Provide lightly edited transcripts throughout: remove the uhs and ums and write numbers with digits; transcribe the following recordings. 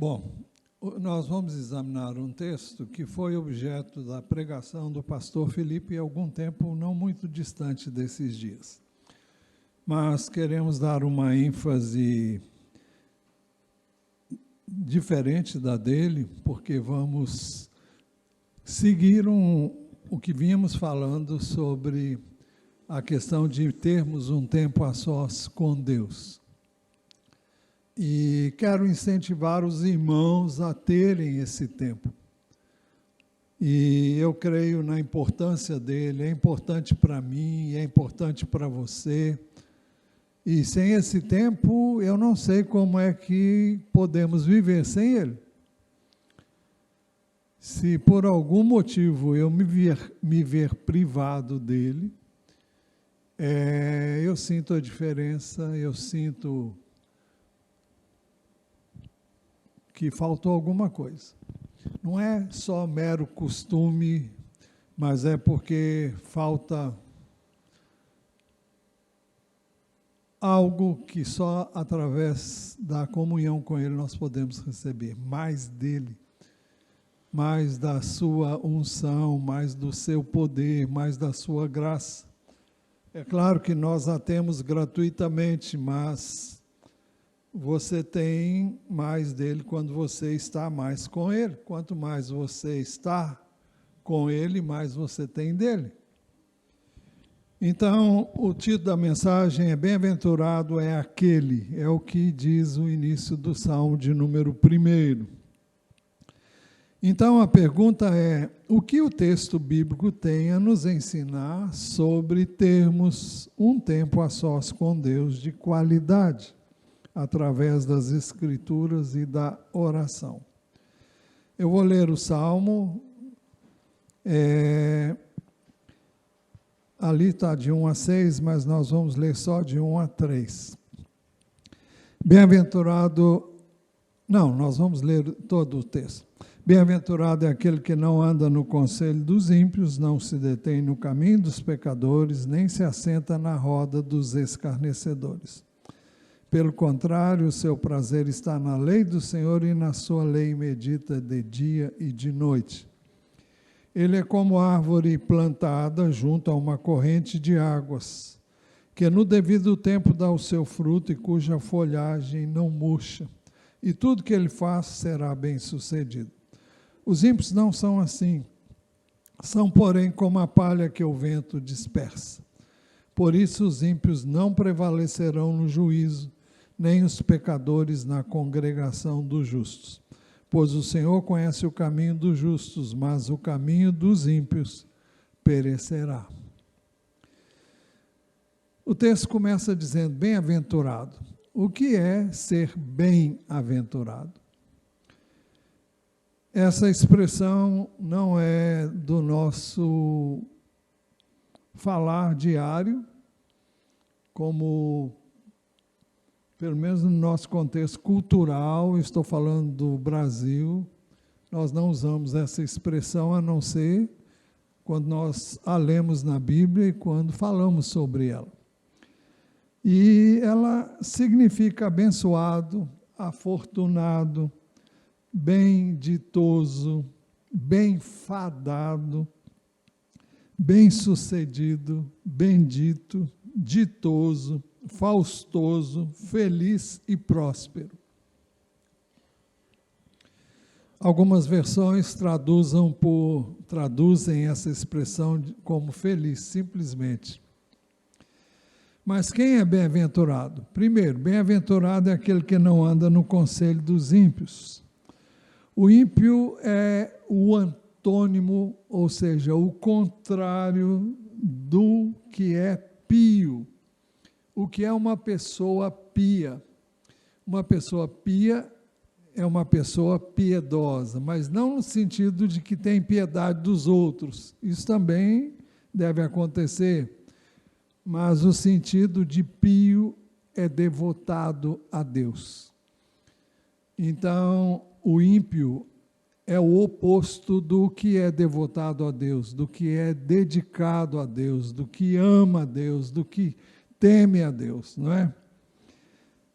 Bom, nós vamos examinar um texto que foi objeto da pregação do pastor Felipe há algum tempo, não muito distante desses dias. Mas queremos dar uma ênfase diferente da dele, porque vamos seguir o que vínhamos falando sobre a questão de termos um tempo a sós com Deus. E quero incentivar os irmãos a terem esse tempo. E eu creio na importância dele, é importante para mim, é importante para você. E sem esse tempo, eu não sei como é que podemos viver sem ele. Se por algum motivo eu me ver privado dele, eu sinto a diferença, eu sinto que faltou alguma coisa. Não é só mero costume, mas é porque falta algo que só através da comunhão com Ele nós podemos receber. Mais dele, mais da sua unção, mais do seu poder, mais da sua graça. É claro que nós a temos gratuitamente, mas você tem mais dele quando você está mais com ele. Quanto mais você está com ele, mais você tem dele. Então, o título da mensagem é Bem-aventurado é aquele, é o que diz o início do Salmo de número 1. Então, a pergunta é, o que o texto bíblico tem a nos ensinar sobre termos um tempo a sós com Deus de qualidade, através das Escrituras e da oração? Eu vou ler o Salmo, ali está de 1 a 6, mas nós vamos ler só de 1 a 3. Nós vamos ler todo o texto. Bem-aventurado é aquele que não anda no conselho dos ímpios, não se detém no caminho dos pecadores, nem se assenta na roda dos escarnecedores. Pelo contrário, o seu prazer está na lei do Senhor e na sua lei medita de dia e de noite. Ele é como árvore plantada junto a uma corrente de águas, que no devido tempo dá o seu fruto e cuja folhagem não murcha, e tudo que ele faz será bem sucedido. Os ímpios não são assim, são porém como a palha que o vento dispersa. Por isso os ímpios não prevalecerão no juízo, nem os pecadores na congregação dos justos. Pois o Senhor conhece o caminho dos justos, mas o caminho dos ímpios perecerá. O texto começa dizendo, bem-aventurado. O que é ser bem-aventurado? Essa expressão não é do nosso falar diário, como, pelo menos no nosso contexto cultural, estou falando do Brasil, nós não usamos essa expressão a não ser quando nós a lemos na Bíblia e quando falamos sobre ela. E ela significa abençoado, afortunado, bem-ditoso, bem-fadado, bem-sucedido, bendito, ditoso, faustoso, feliz e próspero. Algumas versões traduzem essa expressão como feliz, simplesmente. Mas quem é bem-aventurado? Primeiro, bem-aventurado é aquele que não anda no conselho dos ímpios. O ímpio é o antônimo, ou seja, o contrário do que é pio. O que é uma pessoa pia? Uma pessoa pia é uma pessoa piedosa, mas não no sentido de que tem piedade dos outros. Isso também deve acontecer, mas o sentido de pio é devotado a Deus. Então, o ímpio é o oposto do que é devotado a Deus, do que é dedicado a Deus, do que ama a Deus, do que teme a Deus, não é?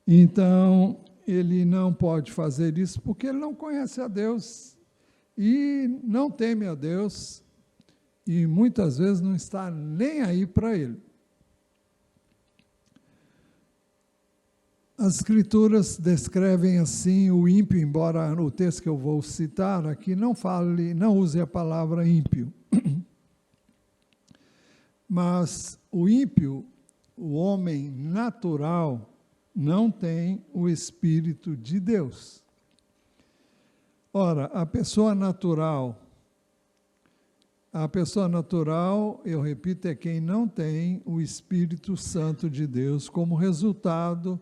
Então, ele não não pode fazer isso porque ele não conhece a Deus e não teme a Deus e muitas vezes não está nem aí para ele. As Escrituras descrevem assim o ímpio, embora no texto que eu vou citar aqui não use a palavra ímpio. Mas o ímpio, o homem natural, não tem o Espírito de Deus. Ora, a pessoa natural, eu repito, é quem não tem o Espírito Santo de Deus como resultado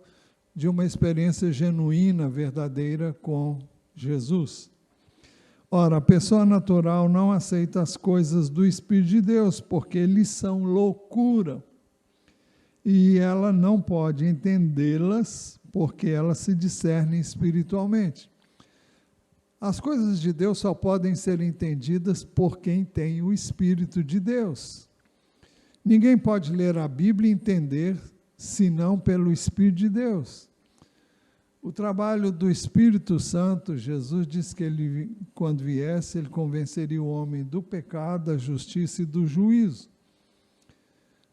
de uma experiência genuína, verdadeira com Jesus. Ora, a pessoa natural não aceita as coisas do Espírito de Deus, porque lhes são loucura. E ela não pode entendê-las, porque elas se discernem espiritualmente. As coisas de Deus só podem ser entendidas por quem tem o Espírito de Deus. Ninguém pode ler a Bíblia e entender senão pelo Espírito de Deus. O trabalho do Espírito Santo, Jesus disse que ele, quando viesse, ele convenceria o homem do pecado, da justiça e do juízo.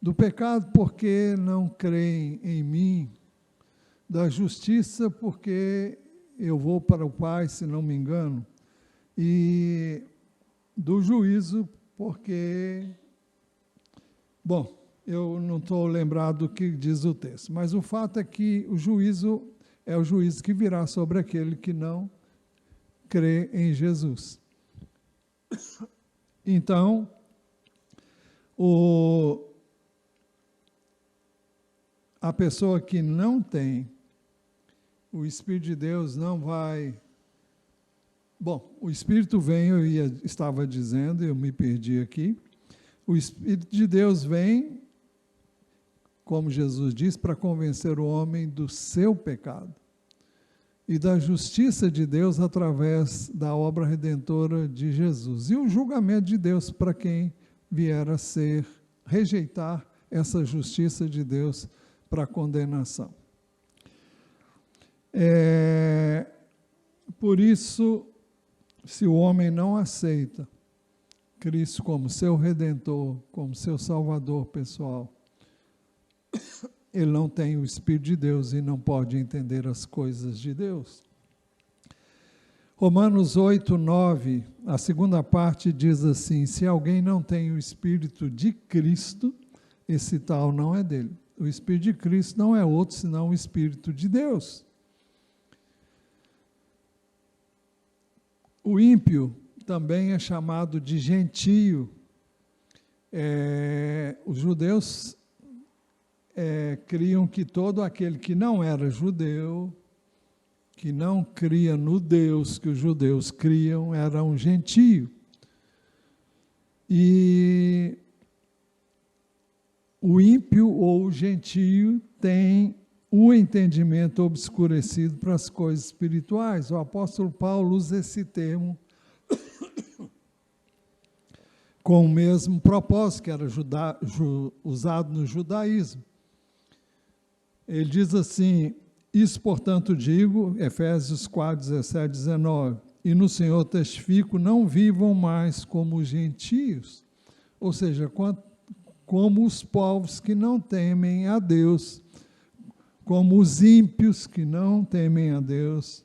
Do pecado porque não creem em mim, da justiça porque eu vou para o Pai, se não me engano, e do juízo porque, bom, eu não estou lembrado do que diz o texto, mas o fato é que o juízo é o juízo que virá sobre aquele que não crê em Jesus. Então, a pessoa que não tem o Espírito de Deus não vai... Bom, o Espírito vem, estava dizendo, eu me perdi aqui, o Espírito de Deus vem, como Jesus diz, para convencer o homem do seu pecado e da justiça de Deus através da obra redentora de Jesus e o julgamento de Deus para quem vier a rejeitar essa justiça de Deus para condenação. Por isso, se o homem não aceita Cristo como seu Redentor, como seu Salvador pessoal, ele não tem o Espírito de Deus e não pode entender as coisas de Deus. Romanos 8, 9, a segunda parte diz assim: se alguém não tem o Espírito de Cristo, esse tal não é dele. O Espírito de Cristo não é outro senão o Espírito de Deus. O ímpio também é chamado de gentio. Os judeus criam que todo aquele que não era judeu, que não cria no Deus que os judeus criam, era um gentio. E o ímpio ou o gentio tem o entendimento obscurecido para as coisas espirituais. O apóstolo Paulo usa esse termo com o mesmo propósito que era usado no judaísmo. Ele diz assim: isso, portanto, digo, Efésios 4, 17, 19, e no Senhor testifico, não vivam mais como os gentios, ou seja, como os povos que não temem a Deus, como os ímpios que não temem a Deus,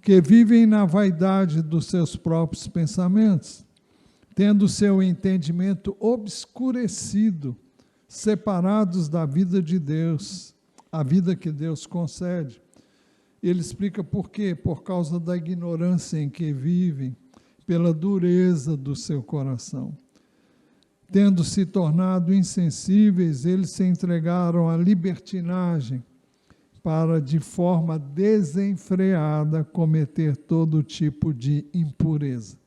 que vivem na vaidade dos seus próprios pensamentos, tendo seu entendimento obscurecido, separados da vida de Deus, a vida que Deus concede. Ele explica por quê? Por causa da ignorância em que vivem, pela dureza do seu coração. Tendo se tornado insensíveis, eles se entregaram à libertinagem para, de forma desenfreada, cometer todo tipo de impureza.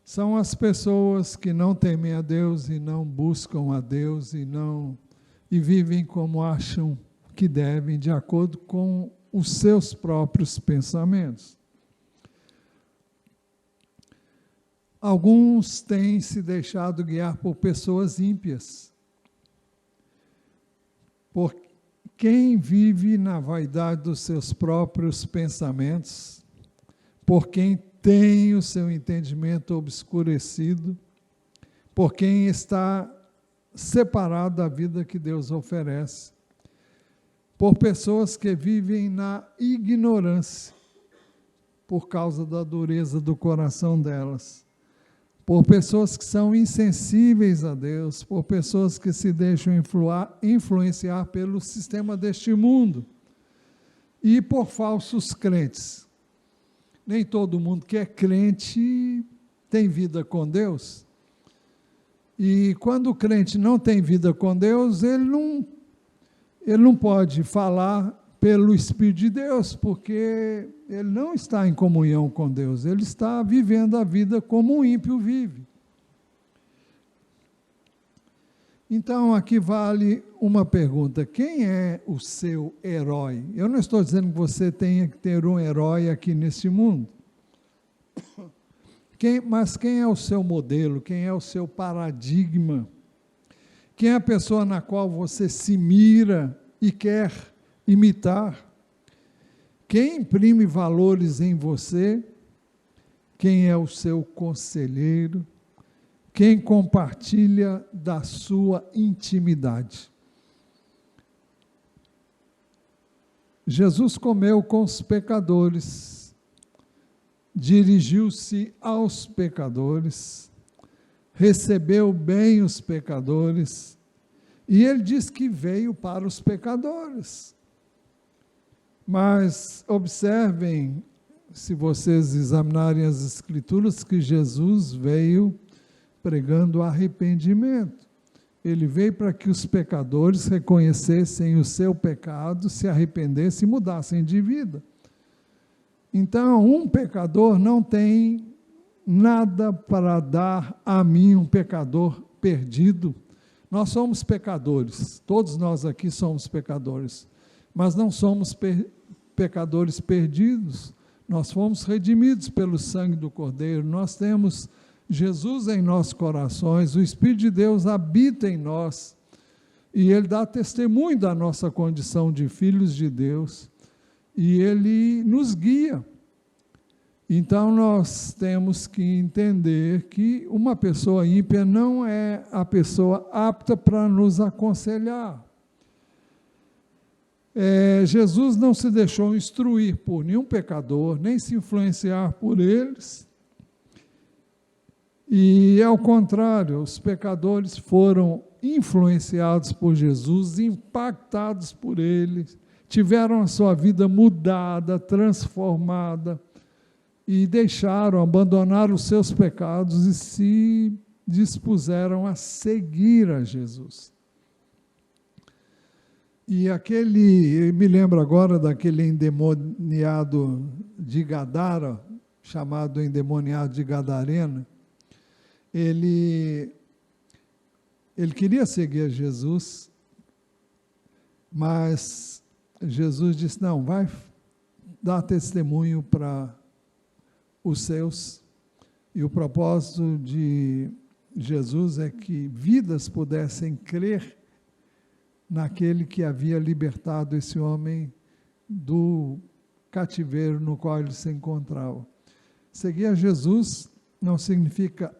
São as pessoas que não temem a Deus e não buscam a Deus e vivem como acham que devem, de acordo com os seus próprios pensamentos. Alguns têm se deixado guiar por pessoas ímpias, quem vive na vaidade dos seus próprios pensamentos, por quem tem o seu entendimento obscurecido, por quem está separado da vida que Deus oferece, por pessoas que vivem na ignorância, por causa da dureza do coração delas, por pessoas que são insensíveis a Deus, por pessoas que se deixam influenciar pelo sistema deste mundo, e por falsos crentes. Nem todo mundo que é crente tem vida com Deus. E quando o crente não tem vida com Deus, ele não pode falar pelo Espírito de Deus, porque ele não está em comunhão com Deus, ele está vivendo a vida como um ímpio vive. Então, aqui vale uma pergunta: quem é o seu herói? Eu não estou dizendo que você tenha que ter um herói aqui nesse mundo, mas quem é o seu modelo? Quem é o seu paradigma? Quem é a pessoa na qual você se mira e quer imitar? Quem imprime valores em você? Quem é o seu conselheiro? Quem compartilha da sua intimidade? Jesus comeu com os pecadores, dirigiu-se aos pecadores, recebeu bem os pecadores, e ele diz que veio para os pecadores. Mas observem, se vocês examinarem as Escrituras, que Jesus veio pregando arrependimento. Ele veio para que os pecadores reconhecessem o seu pecado, se arrependessem e mudassem de vida. Então, um pecador não tem nada para dar a mim, um pecador perdido. Nós somos pecadores, todos nós aqui somos pecadores, mas não somos pecadores perdidos. Nós fomos redimidos pelo sangue do Cordeiro, nós temos Jesus em nossos corações, o Espírito de Deus habita em nós, e Ele dá testemunho da nossa condição de filhos de Deus, e Ele nos guia. Então nós temos que entender que uma pessoa ímpia não é a pessoa apta para nos aconselhar. Jesus não se deixou instruir por nenhum pecador, nem se influenciar por eles, e ao contrário, os pecadores foram influenciados por Jesus, impactados por ele, tiveram a sua vida mudada, transformada, e abandonaram os seus pecados e se dispuseram a seguir a Jesus. E me lembro agora daquele endemoniado de Gadara, chamado endemoniado de Gadareno. Ele queria seguir a Jesus, mas Jesus disse: não, vai dar testemunho para os seus, e o propósito de Jesus é que vidas pudessem crer naquele que havia libertado esse homem do cativeiro no qual ele se encontrava. Seguir a Jesus não significa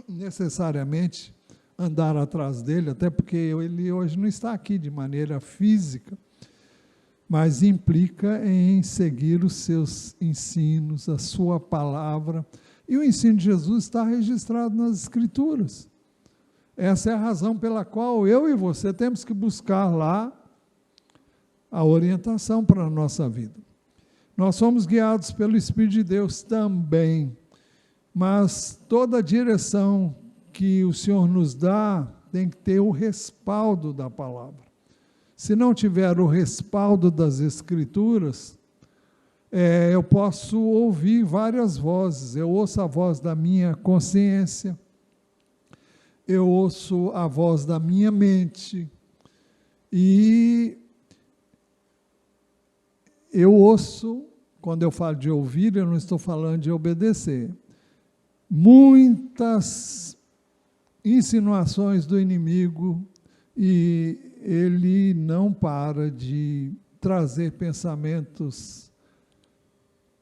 necessariamente andar atrás dele, até porque ele hoje não está aqui de maneira física, mas implica em seguir os seus ensinos, a sua palavra, e o ensino de Jesus está registrado nas Escrituras. Essa é a razão pela qual eu e você temos que buscar lá a orientação para a nossa vida. Nós somos guiados pelo Espírito de Deus também, mas toda a direção que o Senhor nos dá tem que ter o respaldo da palavra. Se não tiver o respaldo das Escrituras, eu posso ouvir várias vozes. Eu ouço a voz da minha consciência, eu ouço a voz da minha mente, e eu ouço, quando eu falo de ouvir, eu não estou falando de obedecer, muitas insinuações do inimigo, e ele não para de trazer pensamentos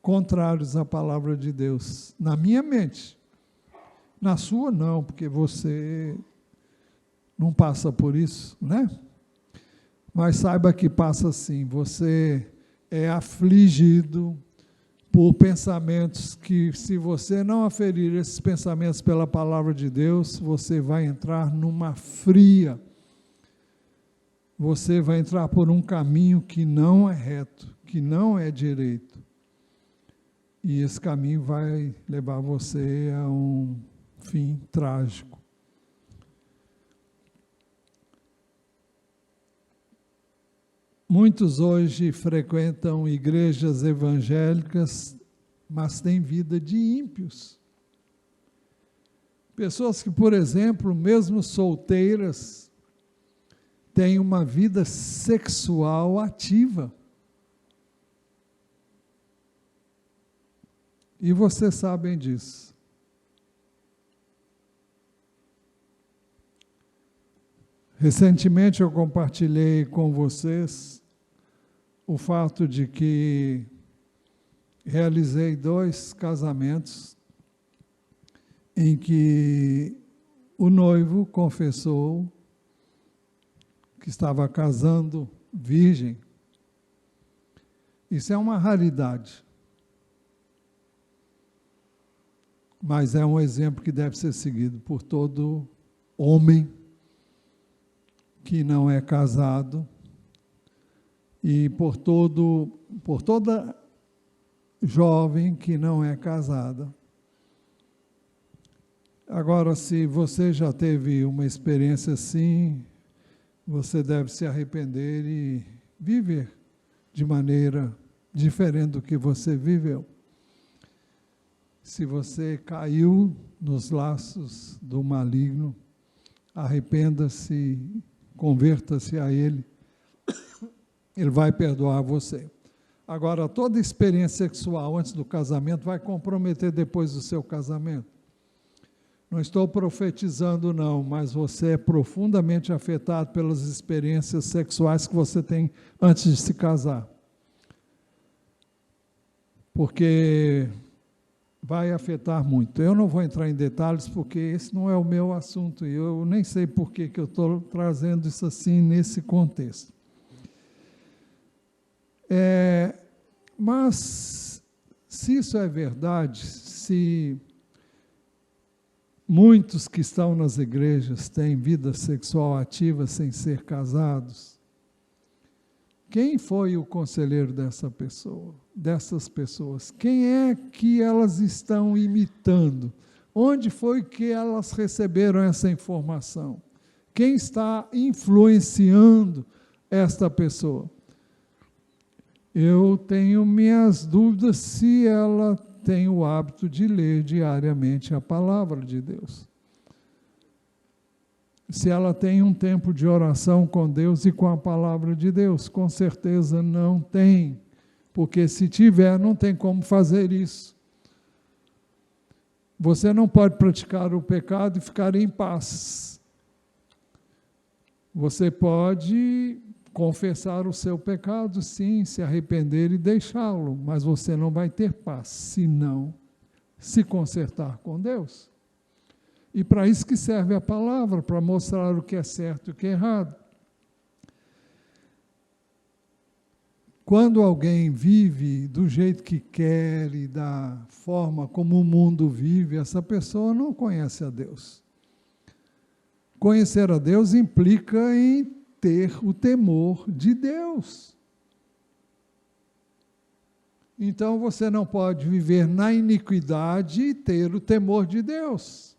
contrários à palavra de Deus, na minha mente. Na sua não, porque você não passa por isso, né? Mas saiba que passa sim, você é afligido por pensamentos que, se você não aferir esses pensamentos pela palavra de Deus, você vai entrar numa fria. Você vai entrar por um caminho que não é reto, que não é direito. E esse caminho vai levar você a um fim trágico. Muitos hoje frequentam igrejas evangélicas, mas têm vida de ímpios. Pessoas que, por exemplo, mesmo solteiras, têm uma vida sexual ativa. E vocês sabem disso. Recentemente eu compartilhei com vocês o fato de que realizei 2 casamentos em que o noivo confessou que estava casando virgem. Isso é uma raridade. Mas é um exemplo que deve ser seguido por todo homem que não é casado e por toda jovem que não é casada. Agora, se você já teve uma experiência assim, você deve se arrepender e viver de maneira diferente do que você viveu. Se você caiu nos laços do maligno, arrependa-se, converta-se a Ele, Ele vai perdoar você. Agora, toda experiência sexual antes do casamento vai comprometer depois do seu casamento. Não estou profetizando não, mas você é profundamente afetado pelas experiências sexuais que você tem antes de se casar. Porque vai afetar muito. Eu não vou entrar em detalhes, porque esse não é o meu assunto, e eu nem sei por que eu estou trazendo isso assim, nesse contexto. Mas, se isso é verdade, se muitos que estão nas igrejas têm vida sexual ativa sem ser casados, quem foi o conselheiro dessas pessoas? Quem é que elas estão imitando? Onde foi que elas receberam essa informação? Quem está influenciando esta pessoa? Eu tenho minhas dúvidas se ela tem o hábito de ler diariamente a palavra de Deus. Se ela tem um tempo de oração com Deus e com a palavra de Deus. Com certeza não tem, porque se tiver, não tem como fazer isso. Você não pode praticar o pecado e ficar em paz. Você pode confessar o seu pecado, sim, se arrepender e deixá-lo, mas você não vai ter paz, se não se consertar com Deus. E para isso que serve a palavra, para mostrar o que é certo e o que é errado. Quando alguém vive do jeito que quer e da forma como o mundo vive, essa pessoa não conhece a Deus. Conhecer a Deus implica em ter o temor de Deus. Então você não pode viver na iniquidade e ter o temor de Deus.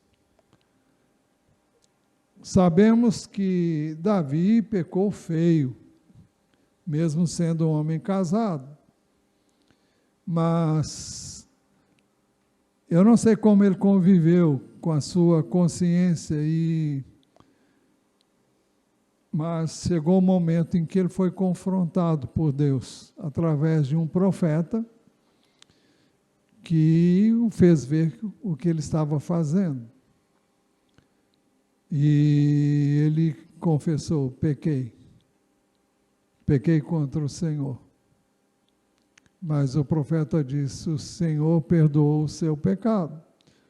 Sabemos que Davi pecou feio, mesmo sendo um homem casado. Mas eu não sei como ele conviveu com a sua consciência, mas chegou o momento em que ele foi confrontado por Deus, através de um profeta, que o fez ver o que ele estava fazendo. E ele confessou: pequei. pequei contra o Senhor. Mas o profeta disse, o Senhor perdoou o seu pecado,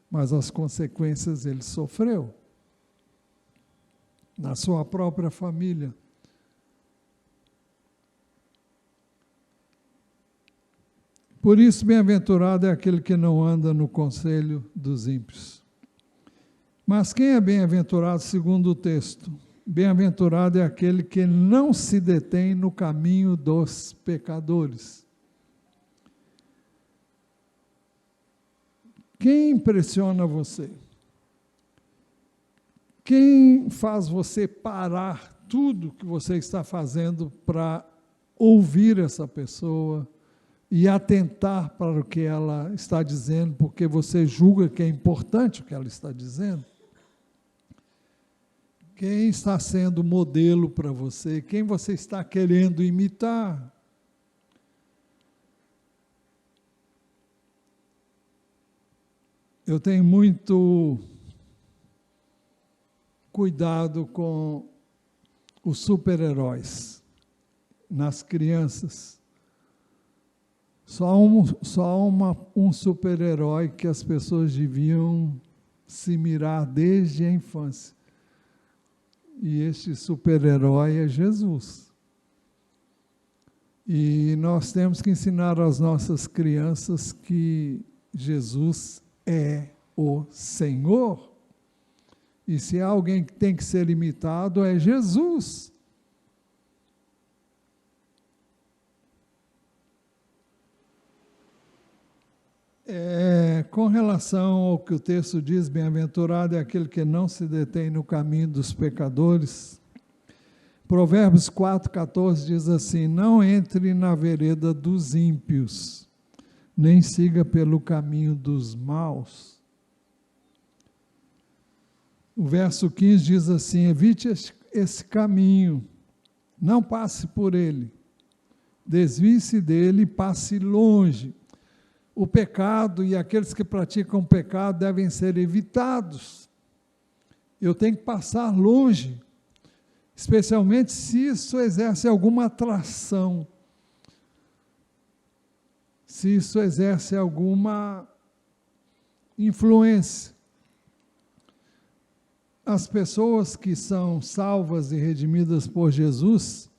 mas as consequências ele sofreu na sua própria família. Por isso, bem-aventurado é aquele que não anda no conselho dos ímpios. Mas quem é bem-aventurado segundo o texto? Bem-aventurado é aquele que não se detém no caminho dos pecadores. Quem impressiona você? Quem faz você parar tudo que você está fazendo para ouvir essa pessoa e atentar para o que ela está dizendo, porque você julga que é importante o que ela está dizendo? Quem está sendo modelo para você? Quem você está querendo imitar? Eu tenho muito cuidado com os super-heróis nas crianças. Só um super-herói que as pessoas deviam se mirar desde a infância. E este super-herói é Jesus. E nós temos que ensinar às nossas crianças que Jesus é o Senhor. E se há alguém que tem que ser imitado, é Jesus. Com relação ao que o texto diz, bem-aventurado é aquele que não se detém no caminho dos pecadores. Provérbios 4,14 diz assim, não entre na vereda dos ímpios, nem siga pelo caminho dos maus. O verso 15 diz assim, evite esse caminho, não passe por ele, desvie-se dele e passe longe. O pecado e aqueles que praticam o pecado devem ser evitados. Eu tenho que passar longe, especialmente se isso exerce alguma atração, se isso exerce alguma influência. As pessoas que são salvas e redimidas por Jesus,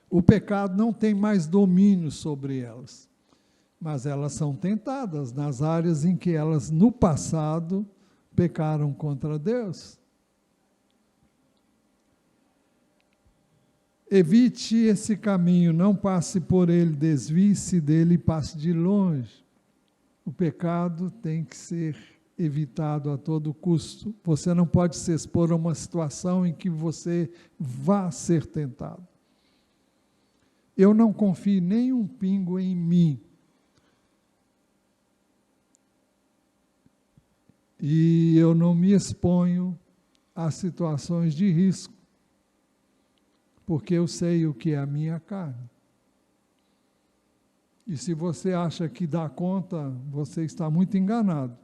o pecado não tem mais domínio sobre elas, mas elas são tentadas nas áreas em que elas, no passado, pecaram contra Deus. Evite esse caminho, não passe por ele, desvie-se dele e passe de longe. O pecado tem que ser evitado a todo custo. Você não pode se expor a uma situação em que você vá ser tentado. Eu não confio nem um pingo em mim. E eu não me exponho a situações de risco, porque eu sei o que é a minha carne. E se você acha que dá conta, você está muito enganado.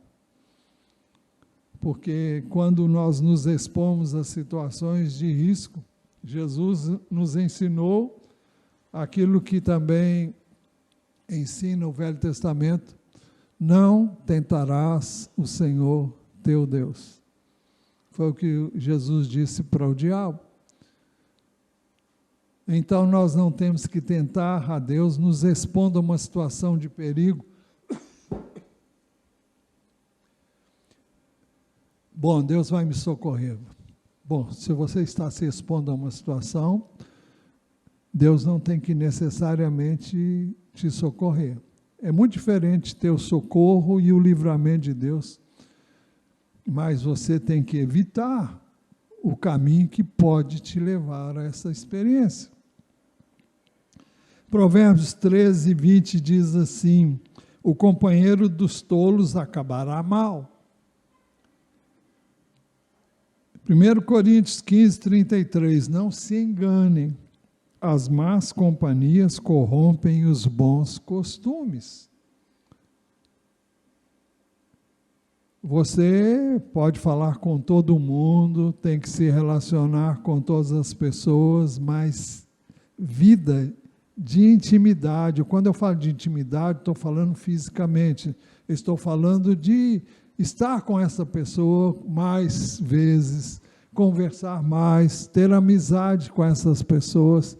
Porque quando nós nos expomos a situações de risco, Jesus nos ensinou aquilo que também ensina o Velho Testamento, não tentarás o Senhor teu Deus. Foi o que Jesus disse para o diabo. Então nós não temos que tentar a Deus, nos expondo a uma situação de perigo. Bom, Deus vai me socorrer. Bom, se você está se expondo a uma situação, Deus não tem que necessariamente te socorrer. É muito diferente ter o socorro e o livramento de Deus, mas você tem que evitar o caminho que pode te levar a essa experiência. Provérbios 13, 20 diz assim, o companheiro dos tolos acabará mal. 1 Coríntios 15, 33, não se enganem, as más companhias corrompem os bons costumes. Você pode falar com todo mundo, tem que se relacionar com todas as pessoas, mas vida de intimidade. Quando eu falo de intimidade, estou falando fisicamente. Estou falando de estar com essa pessoa mais vezes, conversar mais, ter amizade com essas pessoas.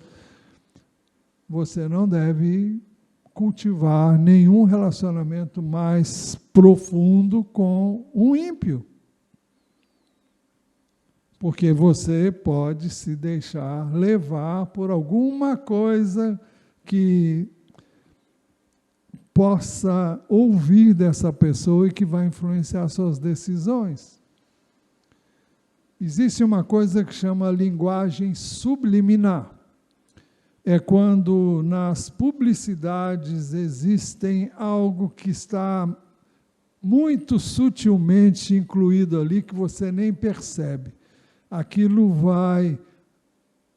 Você não deve cultivar nenhum relacionamento mais profundo com um ímpio. Porque você pode se deixar levar por alguma coisa que possa ouvir dessa pessoa e que vai influenciar suas decisões. Existe uma coisa que chama linguagem subliminar. É quando nas publicidades existem algo que está muito sutilmente incluído ali, que você nem percebe. Aquilo vai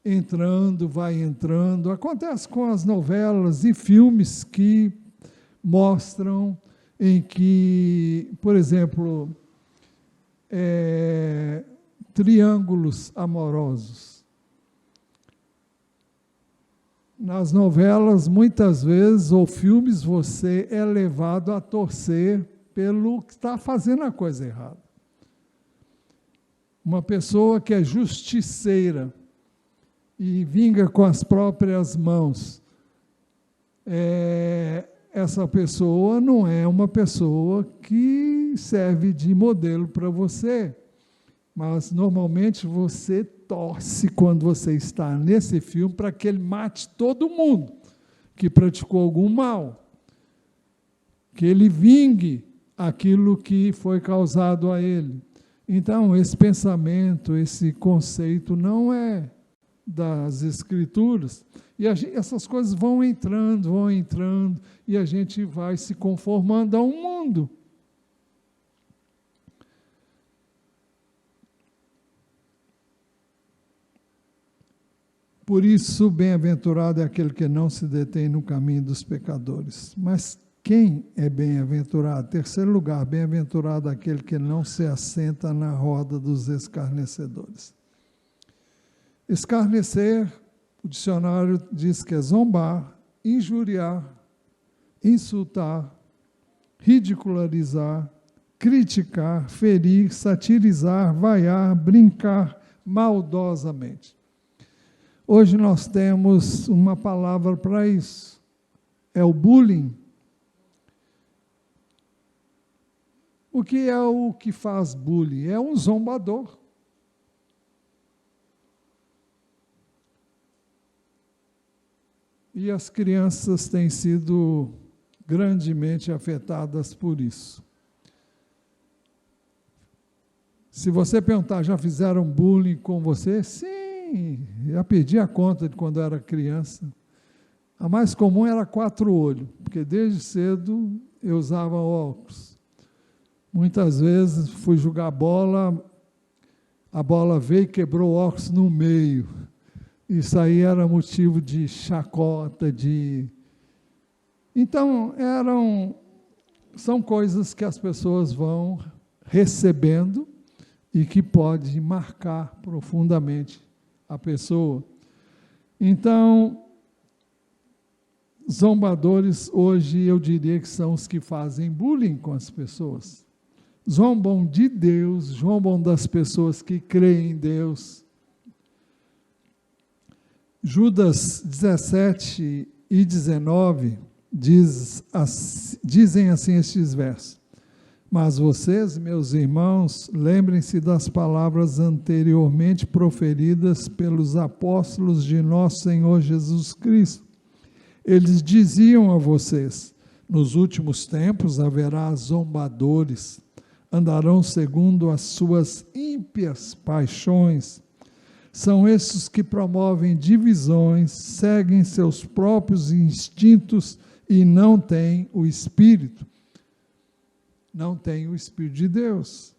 entrando, vai entrando. Acontece com as novelas e filmes que mostram em que, por exemplo, triângulos amorosos. Nas novelas, muitas vezes, ou filmes, você é levado a torcer pelo que está fazendo a coisa errada. Uma pessoa que é justiceira e vinga com as próprias mãos, essa pessoa não é uma pessoa que serve de modelo para você, mas normalmente você torce quando você está nesse filme para que ele mate todo mundo que praticou algum mal, que ele vingue aquilo que foi causado a ele. Então, esse pensamento, esse conceito não é das Escrituras, e essas coisas vão entrando, e a gente vai se conformando a um mundo. Por isso, bem-aventurado é aquele que não se detém no caminho dos pecadores. Mas quem é bem-aventurado? Terceiro lugar, bem-aventurado aquele que não se assenta na roda dos escarnecedores. Escarnecer, o dicionário diz que é zombar, injuriar, insultar, ridicularizar, criticar, ferir, satirizar, vaiar, brincar maldosamente. Hoje nós temos uma palavra para isso, é o bullying. O que é o que faz bullying? É um zombador. E as crianças têm sido grandemente afetadas por isso. Se você perguntar, já fizeram bullying com você? Sim, já perdi a conta de quando era criança. A mais comum era 4 olhos, porque desde cedo eu usava óculos. Muitas vezes fui jogar bola, a bola veio e quebrou o óculos no meio. Isso aí era motivo de chacota, Então, são coisas que as pessoas vão recebendo e que pode marcar profundamente a pessoa. Então, zombadores hoje eu diria que são os que fazem bullying com as pessoas. Zombam de Deus, zombam das pessoas que creem em Deus. Judas 17 e 19 dizem assim estes versos. Mas vocês, meus irmãos, lembrem-se das palavras anteriormente proferidas pelos apóstolos de nosso Senhor Jesus Cristo. Eles diziam a vocês, nos últimos tempos haverá zombadores, andarão segundo as suas ímpias paixões. São esses que promovem divisões, seguem seus próprios instintos e não têm o Espírito. Não tem o Espírito de Deus.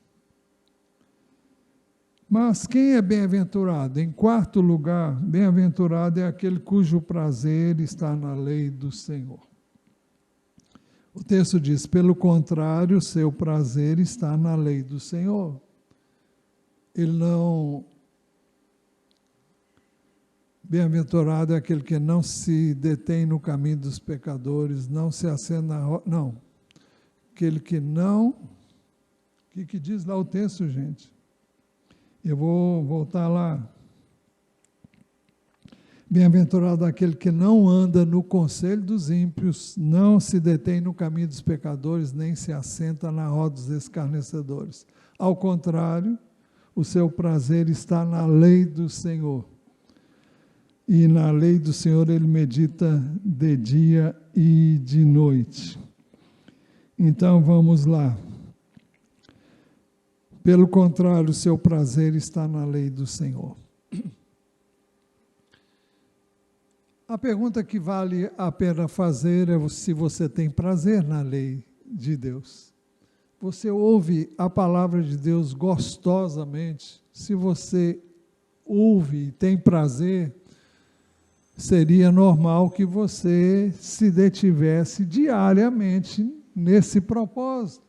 Mas quem é bem-aventurado? Em quarto lugar, bem-aventurado é aquele cujo prazer está na lei do Senhor. O texto diz: pelo contrário, seu prazer está na lei do Senhor. Ele não... Bem-aventurado é aquele que não se detém no caminho dos pecadores, não se assenta na... Não. Aquele que não... O que diz lá o texto, gente? Eu vou voltar lá. Bem-aventurado aquele que não anda no conselho dos ímpios, não se detém no caminho dos pecadores, nem se assenta na roda dos escarnecedores. Ao contrário, o seu prazer está na lei do Senhor. E na lei do Senhor ele medita de dia e de noite. Então vamos lá. Pelo contrário, o seu prazer está na lei do Senhor. A pergunta que vale a pena fazer é se você tem prazer na lei de Deus. Você ouve a palavra de Deus gostosamente? Se você ouve e tem prazer, seria normal que você se detivesse diariamente nesse propósito.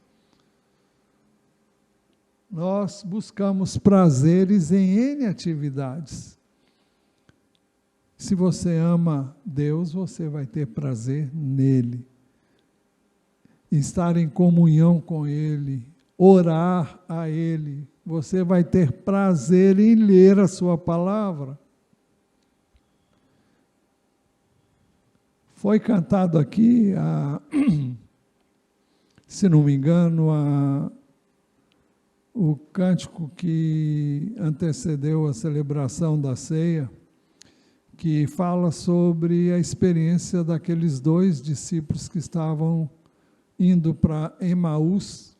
Nós buscamos prazeres em N atividades. Se você ama Deus, você vai ter prazer nele. Estar em comunhão com Ele, orar a Ele, você vai ter prazer em ler a sua palavra. Foi cantado aqui, se não me engano, o cântico que antecedeu a celebração da ceia, que fala sobre a experiência daqueles 2 discípulos que estavam indo para Emaús,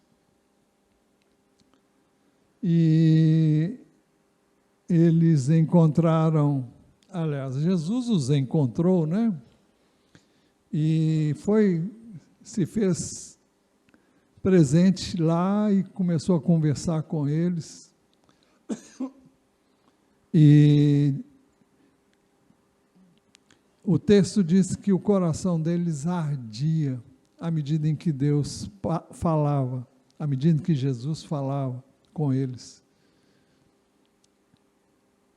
e eles encontraram, aliás, Jesus os encontrou, né? E se fez presente lá e começou a conversar com eles. E o texto diz que o coração deles ardia à medida em que Deus falava, à medida que Jesus falava com eles.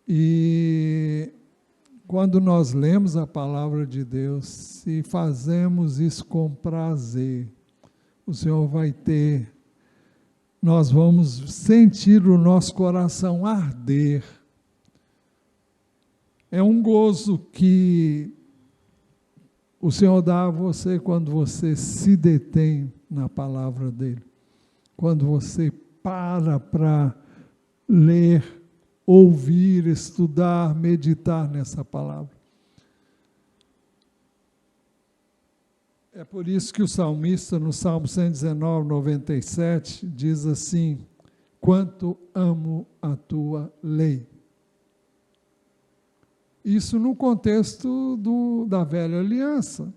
E quando nós lemos a palavra de Deus, se fazemos isso com prazer, o Senhor vai ter, nós vamos sentir o nosso coração arder. É um gozo que o Senhor dá a você quando você se detém na palavra dele, quando você para ler, ouvir, estudar, meditar nessa palavra. É por isso que o salmista, no Salmo 119, 97, diz assim: quanto amo a tua lei. Isso no contexto da velha aliança.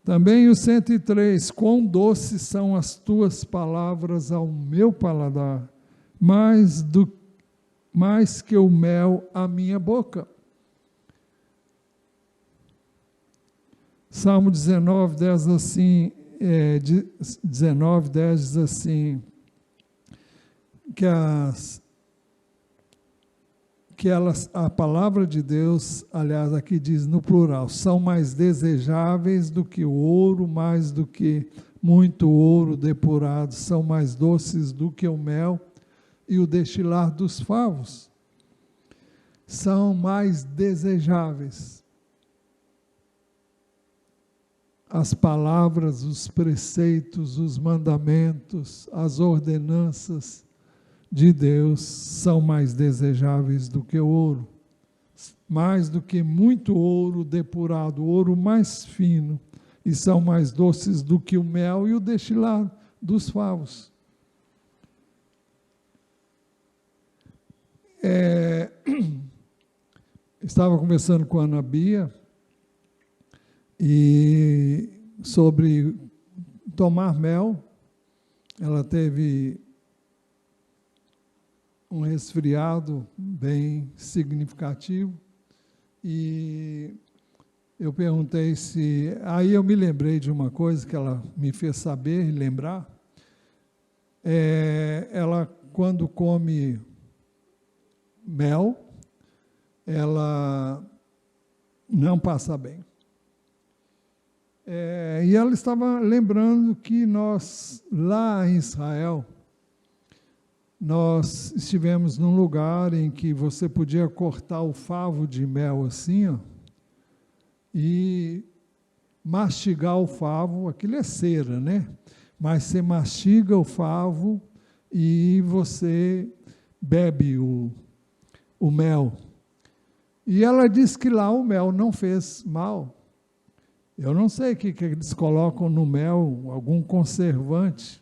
Também o 103, quão doces são as tuas palavras ao meu paladar, mais que o mel à minha boca. Salmo 19, 10 assim, 19, 10 diz assim, a palavra de Deus, aliás, aqui diz no plural, são mais desejáveis do que o ouro, mais do que muito ouro depurado, são mais doces do que o mel e o destilar dos favos. São mais desejáveis. As palavras, os preceitos, os mandamentos, as ordenanças de Deus são mais desejáveis do que o ouro, mais do que muito ouro depurado, ouro mais fino, e são mais doces do que o mel e o destilar dos favos. Estava conversando com a Ana Bia e sobre tomar mel. Ela teve um resfriado bem significativo e eu perguntei se... Aí eu me lembrei de uma coisa que ela me fez saber e lembrar. Ela, quando come mel, ela não passa bem. E ela estava lembrando que nós, lá em Israel, nós estivemos num lugar em que você podia cortar o favo de mel assim, ó, e mastigar o favo. Aquilo é cera, né? Mas você mastiga o favo e você bebe o mel. E ela disse que lá o mel não fez mal. Eu não sei o que eles colocam no mel, algum conservante,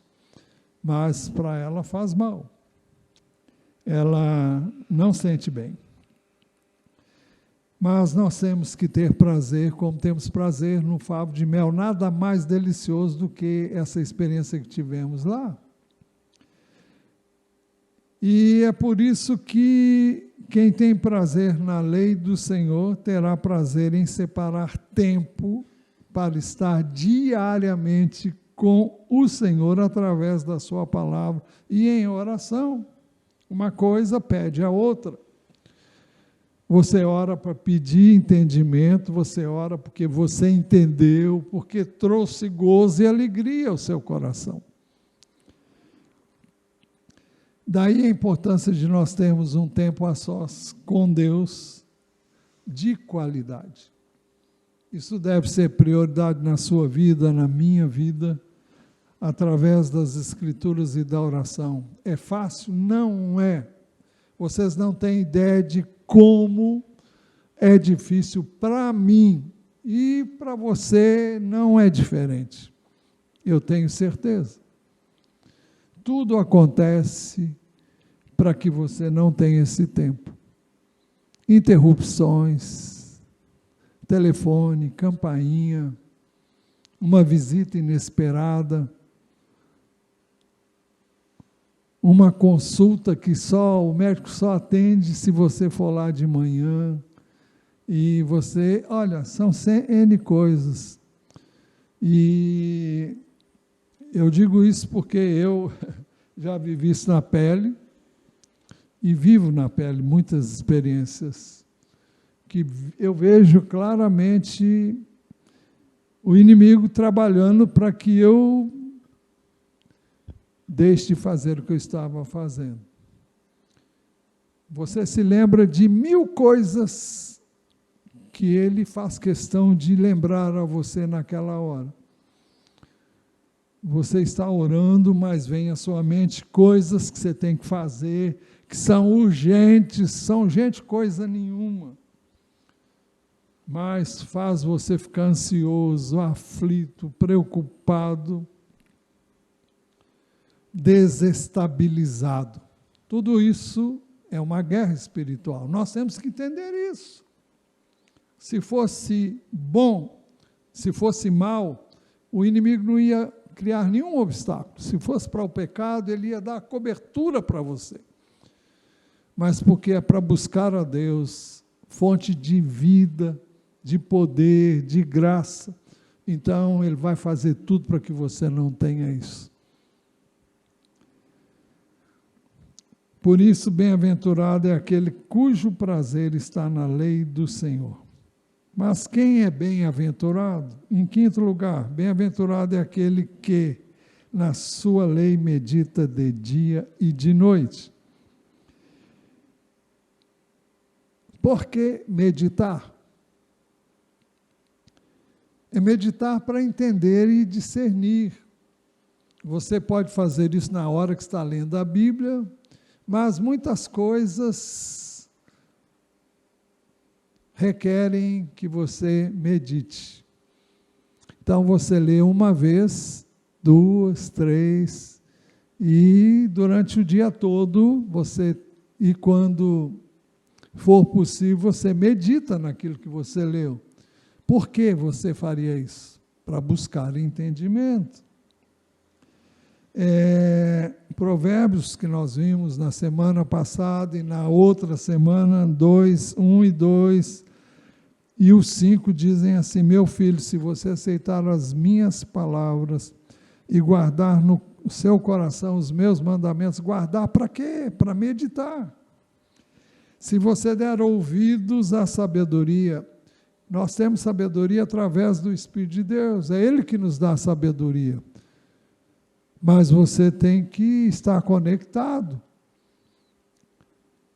mas para ela faz mal. Ela não sente bem. Mas nós temos que ter prazer, como temos prazer no favo de mel. Nada mais delicioso do que essa experiência que tivemos lá. E é por isso que quem tem prazer na lei do Senhor terá prazer em separar tempo para estar diariamente com o Senhor através da sua palavra e em oração. Uma coisa pede a outra. Você ora para pedir entendimento, você ora porque você entendeu, porque trouxe gozo e alegria ao seu coração. Daí a importância de nós termos um tempo a sós com Deus de qualidade. Isso deve ser prioridade na sua vida, na minha vida, através das Escrituras e da oração. É fácil? Não é. Vocês não têm ideia de como é difícil para mim, e para você não é diferente. Eu tenho certeza. Tudo acontece para que você não tenha esse tempo. Interrupções, telefone, campainha, uma visita inesperada, uma consulta que o médico só atende se você for lá de manhã, e você, olha, são N coisas. E eu digo isso porque eu já vivi isso na pele, e vivo na pele muitas experiências, que eu vejo claramente o inimigo trabalhando para que eu deixe de fazer o que eu estava fazendo. Você se lembra de 1000 coisas que ele faz questão de lembrar a você naquela hora. Você está orando, mas vem à sua mente coisas que você tem que fazer, que são urgentes, coisa nenhuma. Mas faz você ficar ansioso, aflito, preocupado, desestabilizado. Tudo isso é uma guerra espiritual. Nós temos que entender isso. Se fosse bom, se fosse mal, o inimigo não ia criar nenhum obstáculo. Se fosse para o pecado, ele ia dar cobertura para você. Mas porque é para buscar a Deus, fonte de vida, de poder, de graça, então ele vai fazer tudo para que você não tenha isso. Por isso, bem-aventurado é aquele cujo prazer está na lei do Senhor. Mas quem é bem-aventurado? Em quinto lugar, bem-aventurado é aquele que na sua lei medita de dia e de noite. Por que meditar? É meditar para entender e discernir. Você pode fazer isso na hora que está lendo a Bíblia, mas muitas coisas requerem que você medite. Então você lê uma vez, 2, 3, e durante o dia todo e quando for possível, você medita naquilo que você leu. Por que você faria isso? Para buscar entendimento. Provérbios que nós vimos na semana passada e na outra semana, 1 e 2, E os 5 dizem assim: meu filho, se você aceitar as minhas palavras e guardar no seu coração os meus mandamentos, guardar para quê? Para meditar. Se você der ouvidos à sabedoria, nós temos sabedoria através do Espírito de Deus, é Ele que nos dá a sabedoria. Mas você tem que estar conectado.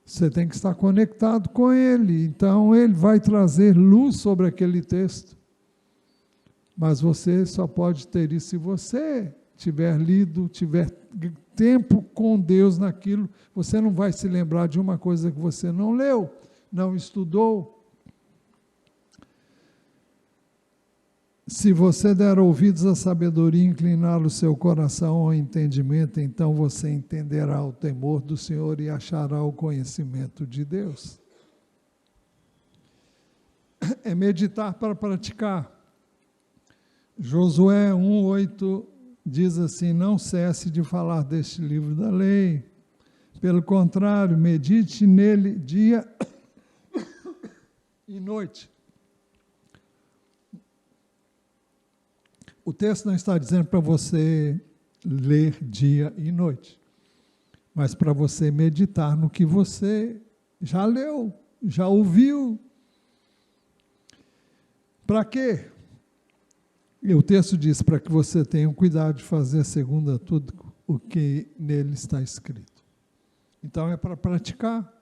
Você tem que estar conectado com Ele. Então, Ele vai trazer luz sobre aquele texto. Mas você só pode ter isso se você tiver lido, tiver tempo com Deus naquilo. Você não vai se lembrar de uma coisa que você não leu, não estudou. Se você der ouvidos à sabedoria e inclinar o seu coração ao entendimento, então você entenderá o temor do Senhor e achará o conhecimento de Deus. É meditar para praticar. Josué 1:8 diz assim: não cesse de falar deste livro da lei. Pelo contrário, medite nele dia e noite. O texto não está dizendo para você ler dia e noite, mas para você meditar no que você já leu, já ouviu. Para quê? E o texto diz: para que você tenha cuidado de fazer segundo tudo o que nele está escrito. Então é para praticar.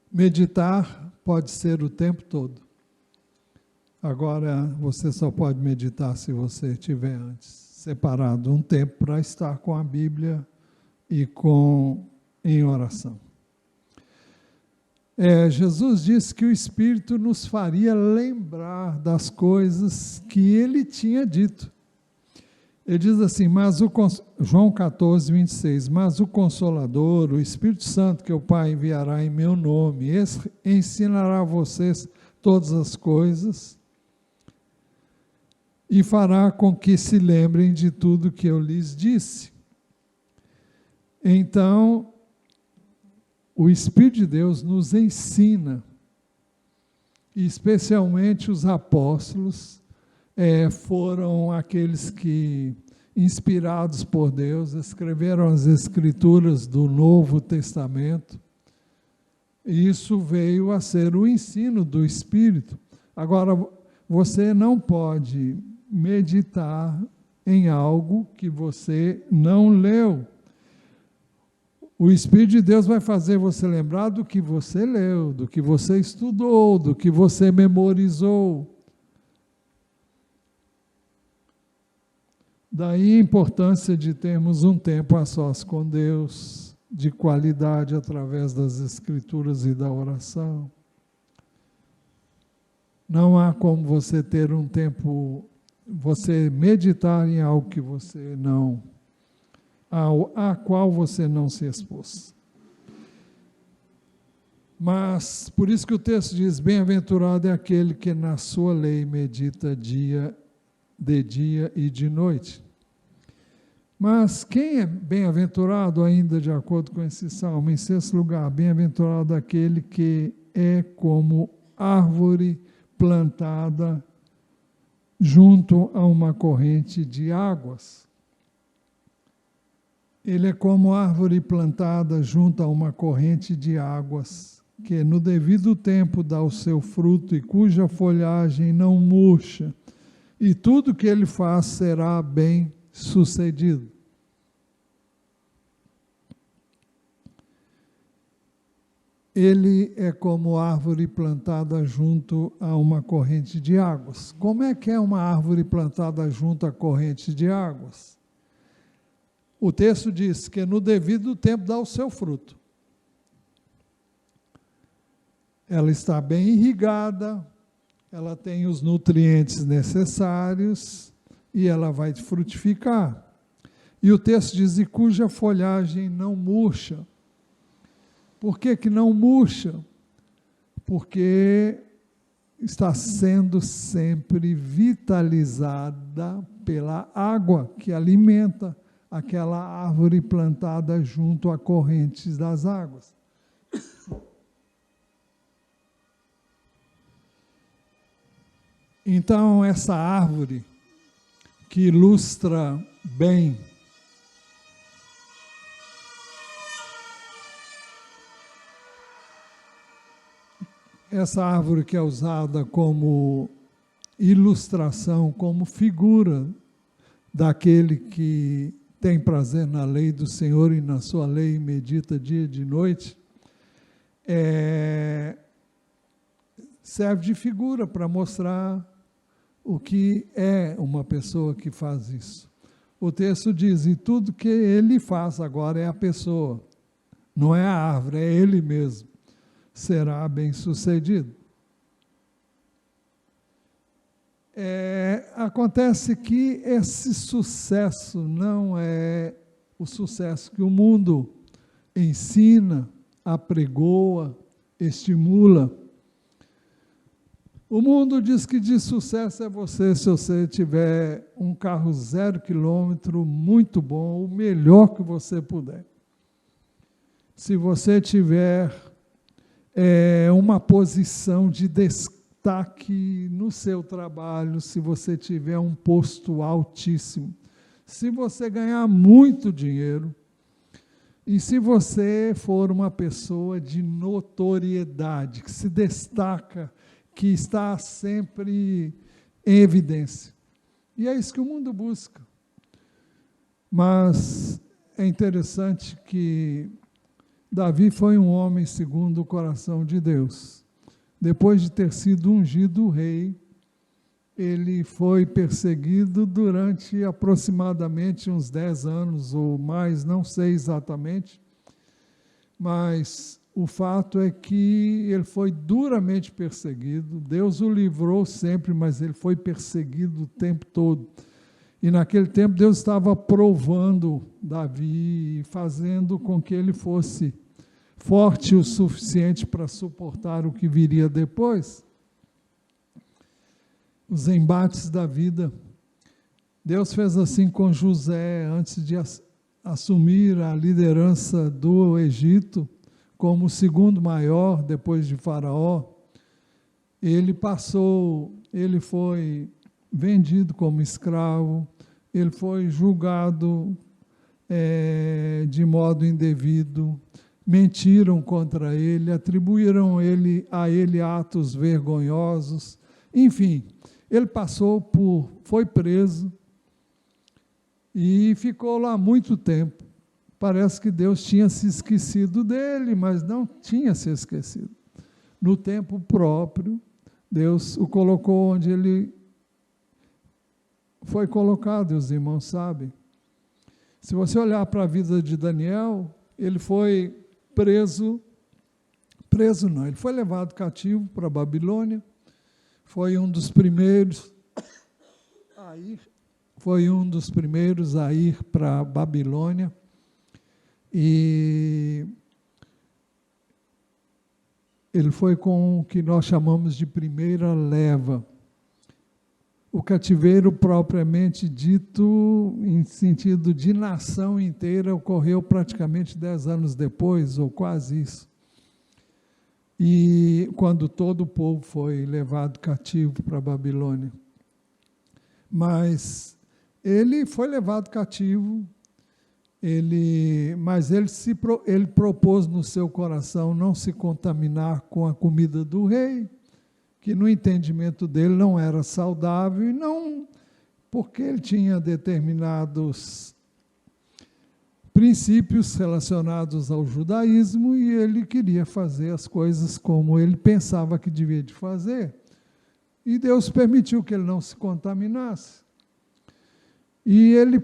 Meditar pode ser o tempo todo. Agora, você só pode meditar se você tiver antes separado um tempo para estar com a Bíblia e em oração. Jesus disse que o Espírito nos faria lembrar das coisas que Ele tinha dito. Ele diz assim, João 14, 26, mas o Consolador, o Espírito Santo que o Pai enviará em meu nome, esse ensinará a vocês todas as coisas e fará com que se lembrem de tudo que eu lhes disse. Então, o Espírito de Deus nos ensina, e especialmente os apóstolos, foram aqueles que, inspirados por Deus, escreveram as Escrituras do Novo Testamento. E isso veio a ser o ensino do Espírito. Agora, você não pode meditar em algo que você não leu. O Espírito de Deus vai fazer você lembrar do que você leu, do que você estudou, do que você memorizou. Daí a importância de termos um tempo a sós com Deus, de qualidade através das Escrituras e da oração. Não há como você ter um tempo, você meditar em algo que você não, a qual você não se expôs. Mas, por isso que o texto diz, bem-aventurado é aquele que na sua lei medita de dia e de noite. Mas quem é bem-aventurado, ainda de acordo com esse salmo? Em sexto lugar, bem-aventurado aquele que é como árvore plantada junto a uma corrente de águas. Ele é como árvore plantada junto a uma corrente de águas, que no devido tempo dá o seu fruto e cuja folhagem não murcha, e tudo que ele faz será bem sucedido. Ele é como árvore plantada junto a uma corrente de águas. Como é que é uma árvore plantada junto à corrente de águas? O texto diz que no devido tempo dá o seu fruto. Ela está bem irrigada, ela tem os nutrientes necessários e ela vai frutificar. E o texto diz, e cuja folhagem não murcha. Por que que não murcha? Porque está sendo sempre vitalizada pela água que alimenta aquela árvore plantada junto a correntes das águas. Então, essa árvore que ilustra bem essa árvore que é usada como ilustração, como figura daquele que tem prazer na lei do Senhor e na sua lei medita dia e de noite, serve de figura para mostrar o que é uma pessoa que faz isso. O texto diz, e tudo que ele faz agora é a pessoa, não é a árvore, é ele mesmo, será bem-sucedido. Acontece que esse sucesso não é o sucesso que o mundo ensina, apregoa, estimula. O mundo diz que de sucesso é você se você tiver um carro 0 quilômetro, muito bom, o melhor que você puder. Se você tiver uma posição de destaque no seu trabalho, se você tiver um posto altíssimo, se você ganhar muito dinheiro, e se você for uma pessoa de notoriedade, que se destaca, que está sempre em evidência. E é isso que o mundo busca. Mas é interessante que Davi foi um homem segundo o coração de Deus. Depois de ter sido ungido rei, ele foi perseguido durante aproximadamente uns 10 anos ou mais, não sei exatamente, mas o fato é que ele foi duramente perseguido. Deus o livrou sempre, mas ele foi perseguido o tempo todo. E naquele tempo Deus estava provando Davi, fazendo com que ele fosse forte o suficiente para suportar o que viria depois. Os embates da vida. Deus fez assim com José, antes de assumir a liderança do Egito, como o segundo maior, depois de Faraó. Ele foi vendido como escravo, ele foi julgado de modo indevido, mentiram contra ele, atribuíram a ele atos vergonhosos, enfim, ele foi preso e ficou lá muito tempo. Parece que Deus tinha se esquecido dele, mas não tinha se esquecido. No tempo próprio, Deus o colocou onde ele foi colocado, e os irmãos sabem. Se você olhar para a vida de Daniel, ele foi ele foi levado cativo para a Babilônia, foi um dos primeiros a ir para a Babilônia, e ele foi com o que nós chamamos de primeira leva. O cativeiro propriamente dito, em sentido de nação inteira, ocorreu praticamente 10 anos depois, ou quase isso. E quando todo o povo foi levado cativo para a Babilônia. Mas ele foi levado cativo, mas ele propôs no seu coração não se contaminar com a comida do rei, que no entendimento dele não era saudável, e não porque ele tinha determinados princípios relacionados ao judaísmo e ele queria fazer as coisas como ele pensava que devia de fazer. E Deus permitiu que ele não se contaminasse. E ele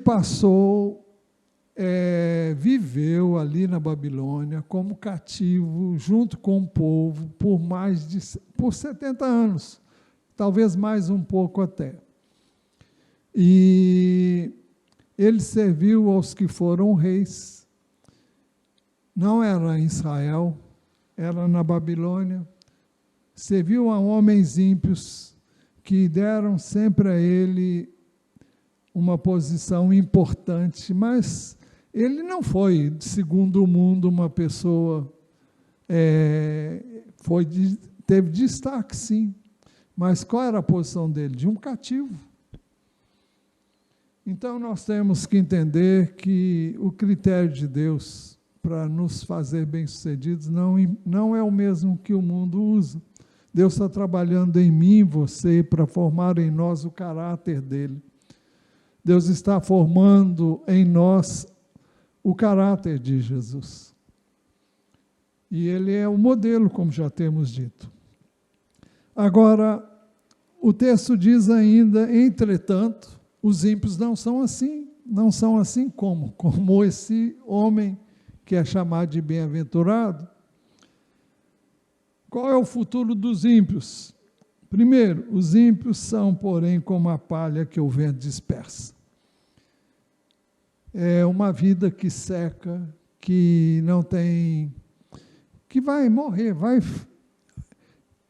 viveu ali na Babilônia como cativo, junto com o povo, por 70 anos, talvez mais um pouco até. E ele serviu aos que foram reis, não era em Israel, era na Babilônia, serviu a homens ímpios, que deram sempre a ele uma posição importante, mas ele não foi, segundo o mundo, uma pessoa, teve destaque, sim, mas qual era a posição dele? De um cativo. Então, nós temos que entender que o critério de Deus para nos fazer bem-sucedidos não é o mesmo que o mundo usa. Deus está trabalhando em mim e você para formar em nós o caráter dele. Deus está formando em nós o caráter de Jesus. E ele é o modelo, como já temos dito. Agora, o texto diz ainda, entretanto, os ímpios não são assim como esse homem que é chamado de bem-aventurado. Qual é o futuro dos ímpios? Primeiro, os ímpios são, porém, como a palha que o vento dispersa. É uma vida que seca, que não tem, que vai morrer, vai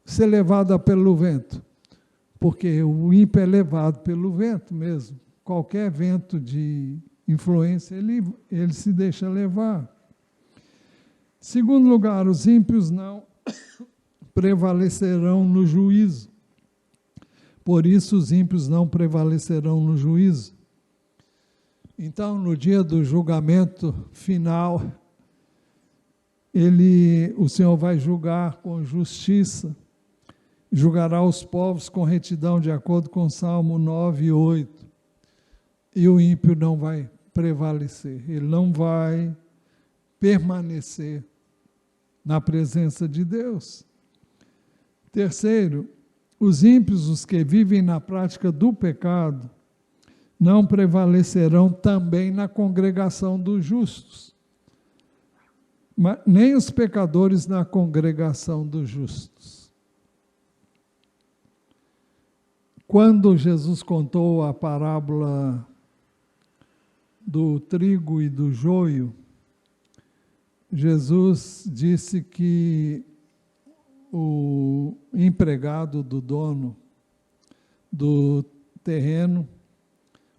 ser levada pelo vento, porque o ímpio é levado pelo vento mesmo. Qualquer vento de influência, ele se deixa levar. Segundo lugar, os ímpios não prevalecerão no juízo. Por isso, os ímpios não prevalecerão no juízo. Então, no dia do julgamento final, o Senhor vai julgar com justiça, julgará os povos com retidão, de acordo com Salmo 9 e 8. E o ímpio não vai prevalecer, ele não vai permanecer na presença de Deus. Terceiro, os ímpios, os que vivem na prática do pecado, não prevalecerão também na congregação dos justos, nem os pecadores na congregação dos justos. Quando Jesus contou a parábola do trigo e do joio, Jesus disse que o empregado do dono do terreno,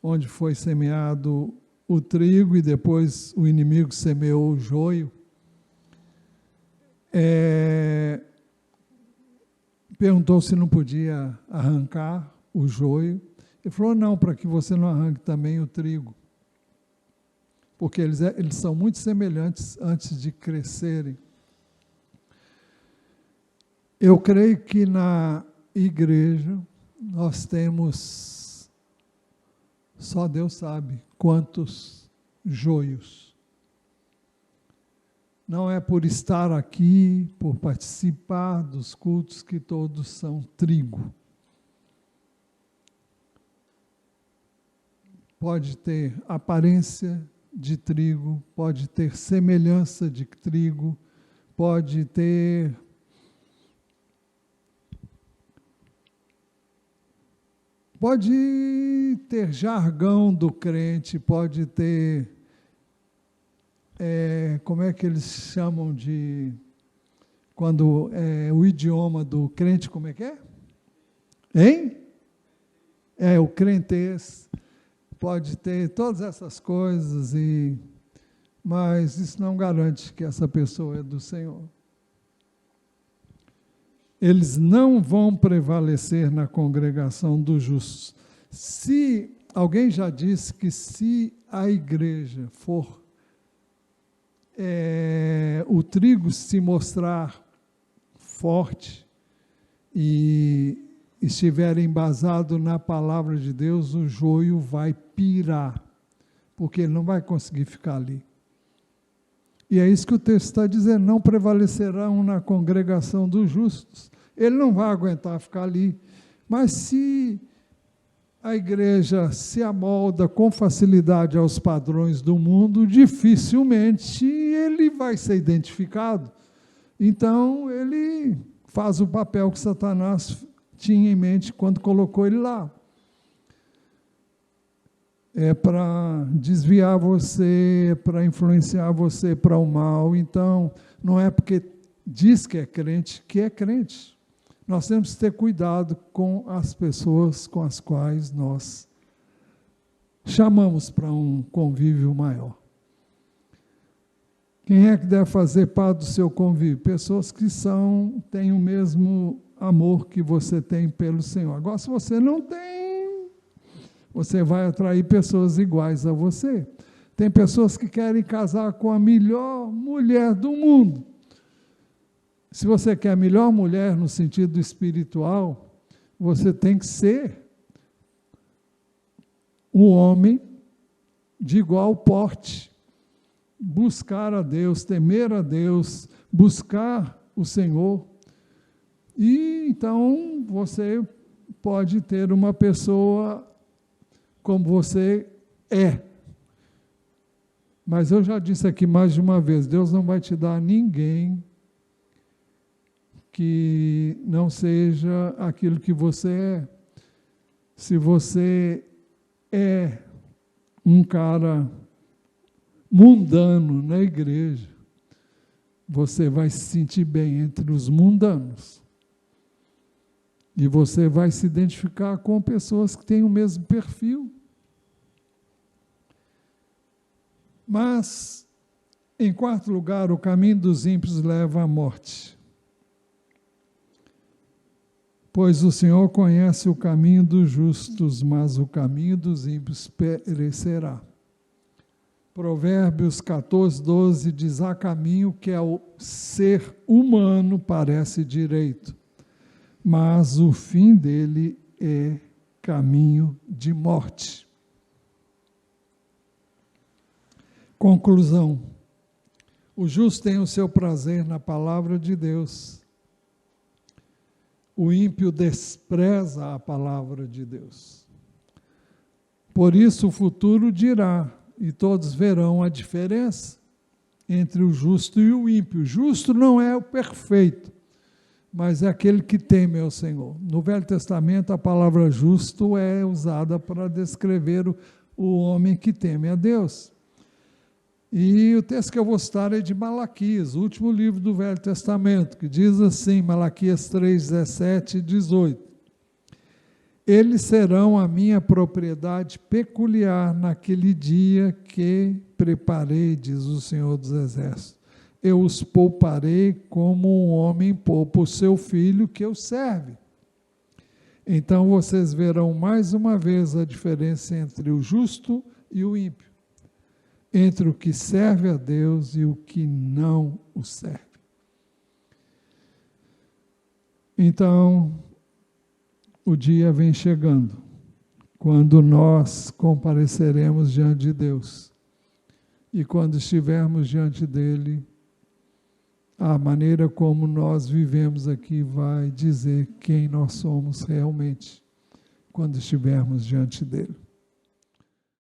onde foi semeado o trigo e depois o inimigo semeou o joio, perguntou se não podia arrancar o joio. Ele falou, não, para que você não arranque também o trigo, porque eles são muito semelhantes antes de crescerem. Eu creio que na igreja nós temos, só Deus sabe quantos joios. Não é por estar aqui, por participar dos cultos, que todos são trigo. Pode ter aparência de trigo, pode ter semelhança de trigo, pode ter jargão do crente, pode ter, como é que eles chamam de, quando o idioma do crente, como é que é? Hein? O crentez, pode ter todas essas coisas, mas isso não garante que essa pessoa é do Senhor. Eles não vão prevalecer na congregação dos justos. Se alguém já disse que se a igreja for, o trigo se mostrar forte e estiver embasado na palavra de Deus, o joio vai pirar, porque ele não vai conseguir ficar ali. E é isso que o texto está dizendo, não prevalecerão na congregação dos justos. Ele não vai aguentar ficar ali. Mas se a igreja se amolda com facilidade aos padrões do mundo, dificilmente ele vai ser identificado. Então, ele faz o papel que Satanás tinha em mente quando colocou ele lá. É para desviar você, para influenciar você para o mal. Então, não é porque diz que é crente, que é crente. Nós temos que ter cuidado com as pessoas com as quais nós chamamos para um convívio maior. Quem é que deve fazer parte do seu convívio? Pessoas que têm o mesmo amor que você tem pelo Senhor. Agora, se você não tem, você vai atrair pessoas iguais a você. Tem pessoas que querem casar com a melhor mulher do mundo. Se você quer a melhor mulher no sentido espiritual, você tem que ser um homem de igual porte. Buscar a Deus, temer a Deus, buscar o Senhor. E então você pode ter uma pessoa como você é. Mas eu já disse aqui mais de uma vez, Deus não vai te dar ninguém que não seja aquilo que você é. Se você é um cara mundano na igreja, você vai se sentir bem entre os mundanos. E você vai se identificar com pessoas que têm o mesmo perfil. Mas, em quarto lugar, o caminho dos ímpios leva à morte. Pois o Senhor conhece o caminho dos justos, mas o caminho dos ímpios perecerá. Provérbios 14:12 diz: há caminho que ao ser humano parece direito, mas o fim dele é caminho de morte. Conclusão: o justo tem o seu prazer na palavra de Deus. O ímpio despreza a palavra de Deus. Por isso o futuro dirá, e todos verão a diferença entre o justo e o ímpio. O justo não é o perfeito, mas é aquele que teme ao Senhor. No Velho Testamento, a palavra justo é usada para descrever o homem que teme a Deus. E o texto que eu vou citar é de Malaquias, o último livro do Velho Testamento, que diz assim, Malaquias 3:17 e 18. Eles serão a minha propriedade peculiar naquele dia que preparei, diz o Senhor dos Exércitos. Eu os pouparei como um homem poupa o seu filho que o serve. Então vocês verão mais uma vez a diferença entre o justo e o ímpio, entre o que serve a Deus e o que não o serve. Então, o dia vem chegando, quando nós compareceremos diante de Deus. E quando estivermos diante dele, a maneira como nós vivemos aqui vai dizer quem nós somos realmente, quando estivermos diante dele.